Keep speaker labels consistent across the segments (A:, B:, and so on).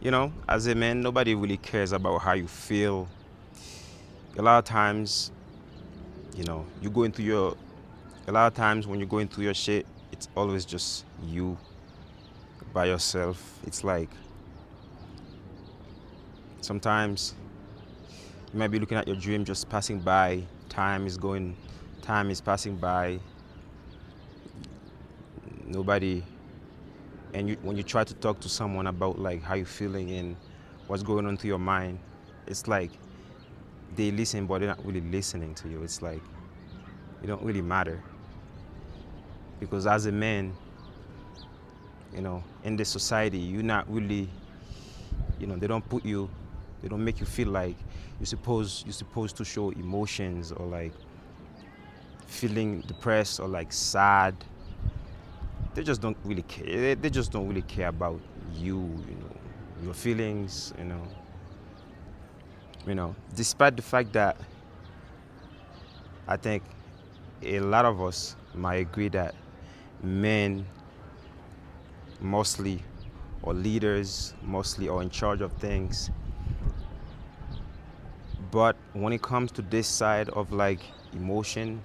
A: As a man, nobody really cares about how you feel. A lot of times, you go into your a lot of times when you go into your shit, it's always just you by yourself. It's like sometimes you might be looking at your dream just passing by. Time is passing by. Nobody, and when you try to talk to someone about like how you feeling and what's going on through your mind, it's like they listen, but they're not really listening to you. It's like it don't really matter because as a man, in this society, you're not really, they don't put you, they don't make you feel like you're supposed to show emotions or like feeling depressed or like sad. They just don't really care. They just don't really care about your feelings. Despite the fact that I think a lot of us might agree that men mostly or leaders mostly are in charge of things. But when it comes to this side of like emotion,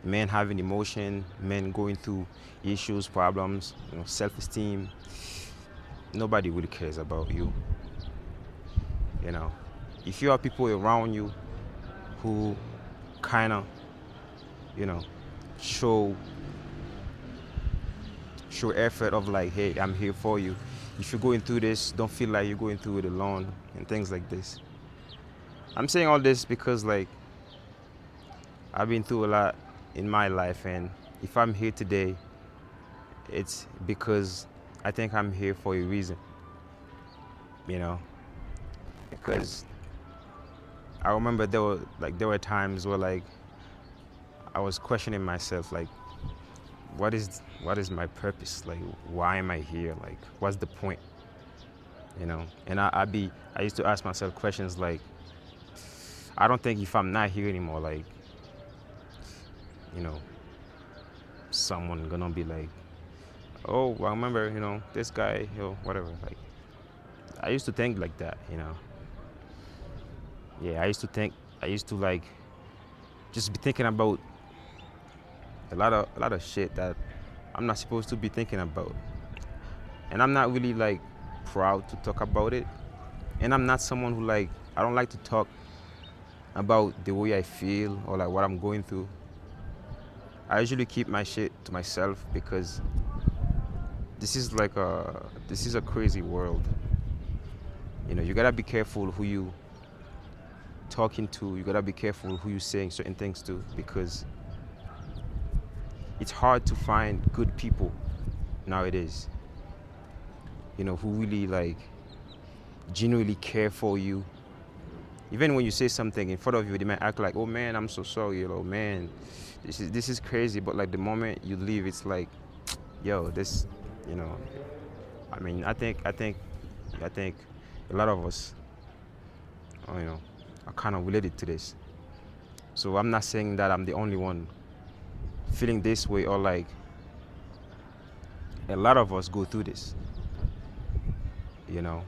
A: men having emotion, men going through issues, problems, self-esteem, nobody really cares about you. You know, if you have people around you who kind of, you know, show effort of like, hey, I'm here for you. If you're going through this, don't feel like you're going through it alone and things like this. I'm saying all this because like I've been through a lot in my life, and if I'm here today, it's because I think I'm here for a reason. You know, because I remember there were times where like I was questioning myself, like what is my purpose? Like why am I here? Like what's the point? And I used to ask myself questions like I don't think if I'm not here anymore, like you know someone gonna be like, oh, I remember, this guy, whatever. Like I used to think like that. Yeah, I used to like just be thinking about a lot of shit that I'm not supposed to be thinking about. And I'm not really like proud to talk about it. And I'm not someone who like I don't like to talk about the way I feel or like what I'm going through. I usually keep my shit to myself because this is a crazy world. You gotta be careful who you talking to. You gotta be careful who you saying certain things to because it's hard to find good people nowadays. Who really like genuinely care for you. Even when you say something in front of you, they might act like, "Oh man, I'm so sorry," man, this is crazy. But like the moment you leave, it's like, yo, this, you know. I mean, I think a lot of us, are kind of related to this. So I'm not saying that I'm the only one feeling this way, or like a lot of us go through this, you know.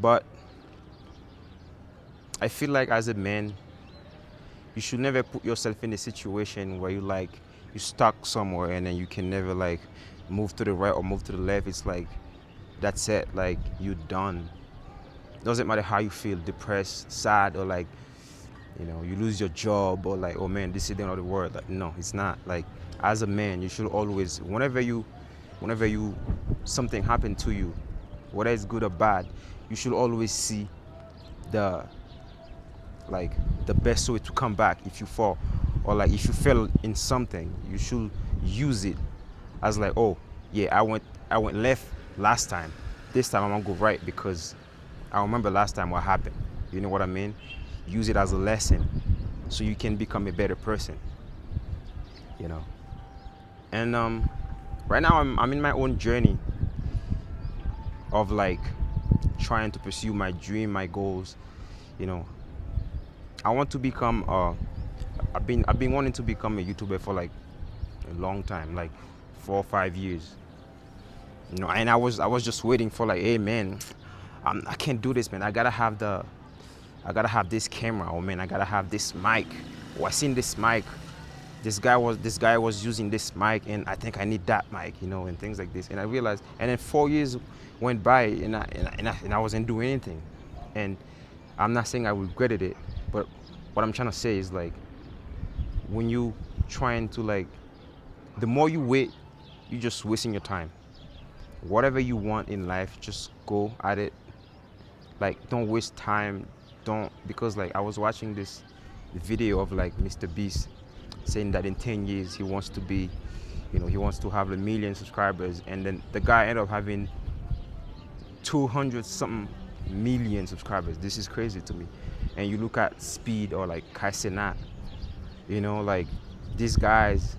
A: But I feel like as a man, you should never put yourself in a situation where you stuck somewhere and then you can never like move to the right or move to the left. It's like that's it, like you done. Doesn't matter how you feel, depressed, sad, or like you lose your job, or like, oh man, this is the end of the world. Like, no, it's not. Like as a man, you should always, whenever you something happen to you, whether it's good or bad, you should always see the like the best way to come back if you fall, or like if you fell in something, you should use it as like, oh yeah, I went left last time, this time I'm gonna go right because I remember last time what happened. You know what I mean? Use it as a lesson so you can become a better person. you know and right now I'm in my own journey of like trying to pursue my dream, my goals. you know I want to become I've been wanting to become a YouTuber for like a long time, like 4 or 5 years. And I was just waiting for like, hey man, I can't do this, man. I gotta have this camera, or man, I gotta have this mic. Or I seen this mic. This guy was using this mic, and I think I need that mic, and things like this. And I realized, and then 4 years went by, and I wasn't doing anything. And I'm not saying I regretted it, but what I'm trying to say is like, when you trying to like, the more you wait, you're just wasting your time. Whatever you want in life, just go at it. Like, don't waste time. Don't, because like I was watching this video of like Mr. Beast saying that in 10 years he wants to be, he wants to have 1 million subscribers, and then the guy ended up having 200 something million subscribers. This is crazy to me. And you look at Speed or like Kai Cenat, like these guys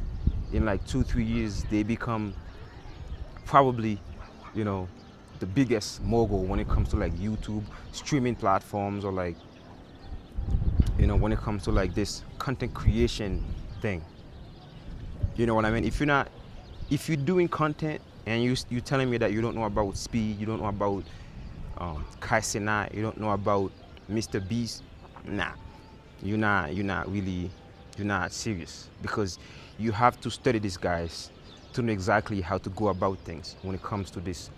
A: in like 2-3 years they become probably, the biggest mogul when it comes to like YouTube streaming platforms, or like, when it comes to like this content creation thing. You know what I mean? If you're doing content and you telling me that you don't know about Speed, you don't know about Kai Cenat, you don't know about Mr. Beast, nah, you're not serious, because you have to study these guys to know exactly how to go about things when it comes to this,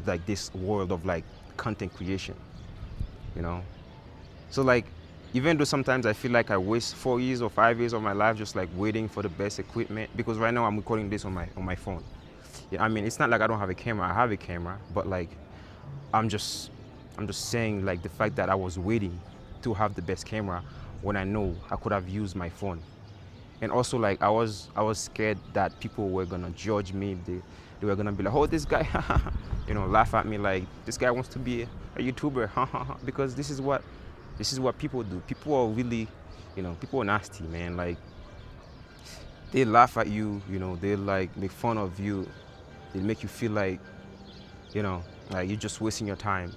A: like this world of like content creation, you know. So like, even though sometimes I feel like I waste 4 years or 5 years of my life just like waiting for the best equipment, because right now I'm recording this on my phone. Yeah, I mean, it's not like I don't have a camera. I have a camera, but like, I'm just saying like the fact that I was waiting to have the best camera when I know I could have used my phone. And also like, I was scared that people were gonna judge me. They were gonna be like, oh, this guy, laugh at me like this guy wants to be a YouTuber, because this is what people do. People are really, people are nasty, man. Like, they laugh at you, they like make fun of you, they make you feel like you're just wasting your time.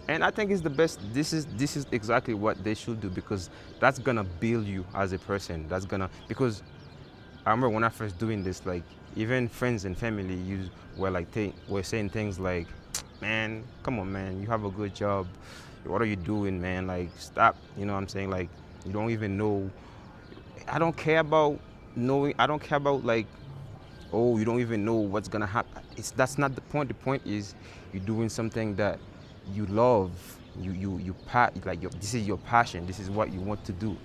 A: And I think it's the best. This is exactly what they should do, because that's gonna build you as a person. Because I remember when I first doing this, like even friends and family were saying things like, man, come on, man, you have a good job. What are you doing, man? Like, stop. You know what I'm saying? Like, you don't even know. I don't care about knowing. I don't care about like, oh, you don't even know what's gonna happen. That's not the point. The point is you're doing something that you love. This is your passion. This is what you want to do.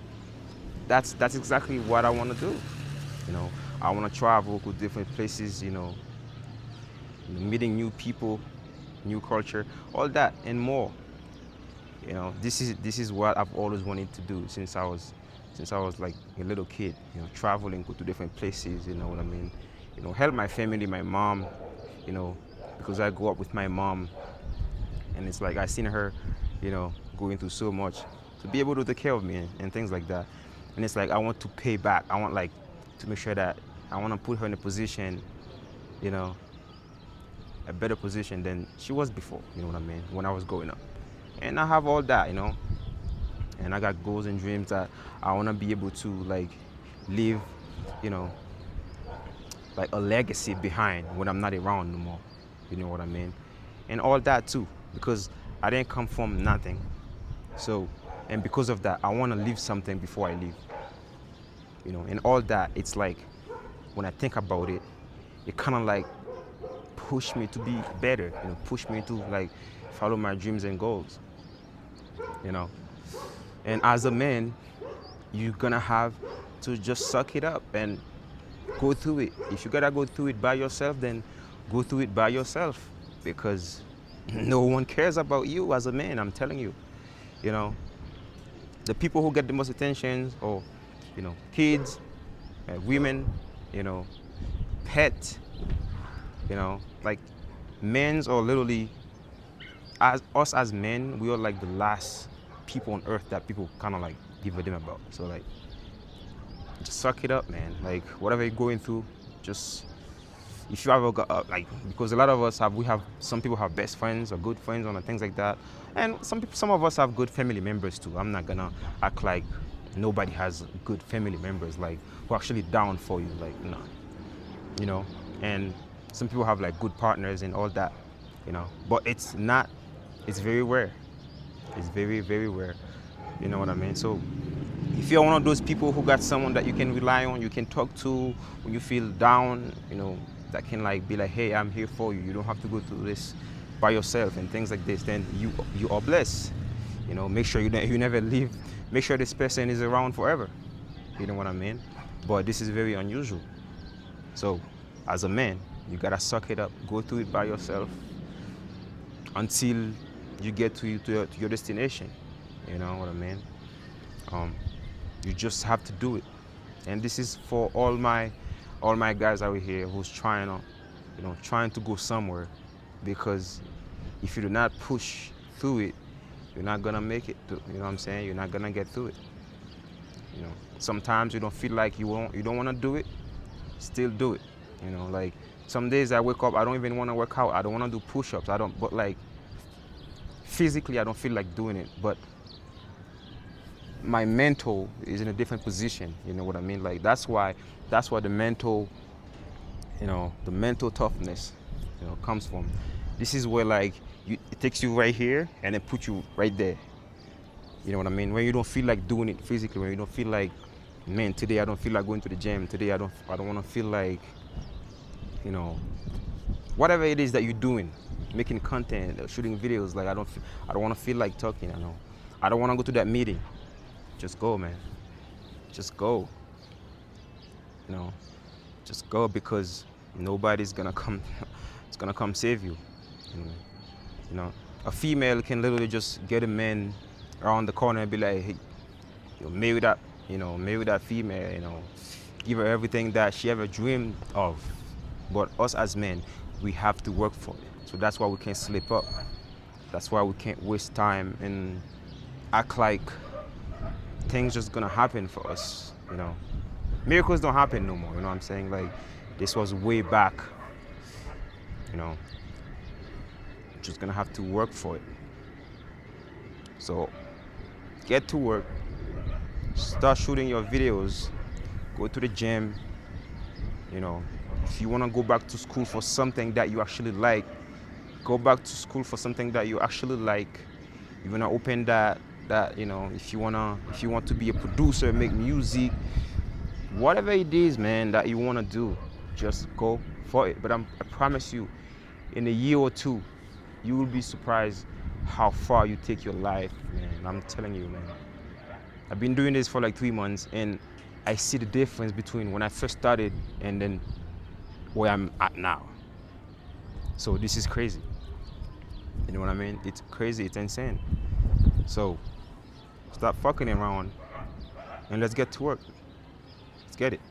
A: That's exactly what I want to do. I want to travel to different places. Meeting new people, new culture, all that and more. This is what I've always wanted to do since I was like a little kid. Traveling, go to different places. You know what I mean? Help my family, my mom. Because I grew up with my mom, and it's like I seen her, going through so much to be able to take care of me and things like that. And it's like I want to pay back. I want like to make sure that I want to put her in a position, a better position than she was before. You know what I mean? When I was growing up. And I have all that, and I got goals and dreams that I want to be able to like leave, like a legacy behind when I'm not around no more. You know what I mean? And all that too, because I didn't come from nothing. So, and because of that, I want to leave something before I leave. And all that, it's like, when I think about it, it kind of like push me to be better, push me to like follow my dreams and goals. And as a man, you're gonna have to just suck it up and go through it. If you gotta go through it by yourself, then go through it by yourself, because no one cares about you as a man. I'm telling you. The people who get the most attention, or kids, women, pets, like men's, or literally as us as men, we are like the last people on earth that people kind of like give a damn about. So like, just suck it up, man. Like, whatever you're going through, just, if you ever got like, because a lot of us some people have best friends or good friends and things like that, and some of us have good family members too. I'm not gonna act like nobody has good family members like who are actually down for you, like, no. And Some people have like good partners and all that, you know, but it's not, it's very rare. It's very, very rare. You know what I mean? So if you're one of those people who got someone that you can rely on, you can talk to when you feel down, you know, that can like be like, hey, I'm here for you. You don't have to go through this by yourself and things like this. Then you are blessed. You know, make sure you never leave. Make sure this person is around forever. You know what I mean? But this is very unusual. So as a man, you gotta suck it up. Go through it by yourself until you get to your destination. You know what I mean? You just have to do it. And this is for all my guys out here who's trying to go somewhere, because if you do not push through it, you're not gonna make it. You know what I'm saying? You're not gonna get through it. You know, sometimes you don't feel like you don't want to do it. Still do it. You know, like some days I wake up, I don't even want to work out. I don't want to do push-ups. But like physically, I don't feel like doing it. But my mental is in a different position. You know what I mean? Like that's why the mental, the mental toughness, comes from. This is where like it takes you right here and then put you right there. You know what I mean? When you don't feel like doing it physically, when you don't feel like, man, today I don't feel like going to the gym. Today I don't want to feel like, whatever it is that you're doing, making content, shooting videos. Like I don't want to feel like talking. I don't want to go to that meeting. Just go, man. Just go. Just go, because nobody's gonna come. It's gonna come save you. A female can literally just get a man around the corner and be like, hey, marry that female. Give her everything that she ever dreamed of. But us as men, we have to work for it. So that's why we can't slip up. That's why we can't waste time and act like things just gonna happen for us. Miracles don't happen no more. You know what I'm saying? Like this was way back. Just gonna have to work for it. So get to work. Start shooting your videos. Go to the gym. If you wanna go back to school for something that you actually like, go back to school for something that you actually like. You wanna open that, if you want to be a producer, make music, whatever it is, man, that you wanna do, just go for it. But I promise you, in a year or two, you will be surprised how far you take your life, man. I'm telling you, man. I've been doing this for like 3 months, and I see the difference between when I first started and then where I'm at now. So this is crazy. You know what I mean? It's crazy. It's insane. So stop fucking around and let's get to work. Let's get it.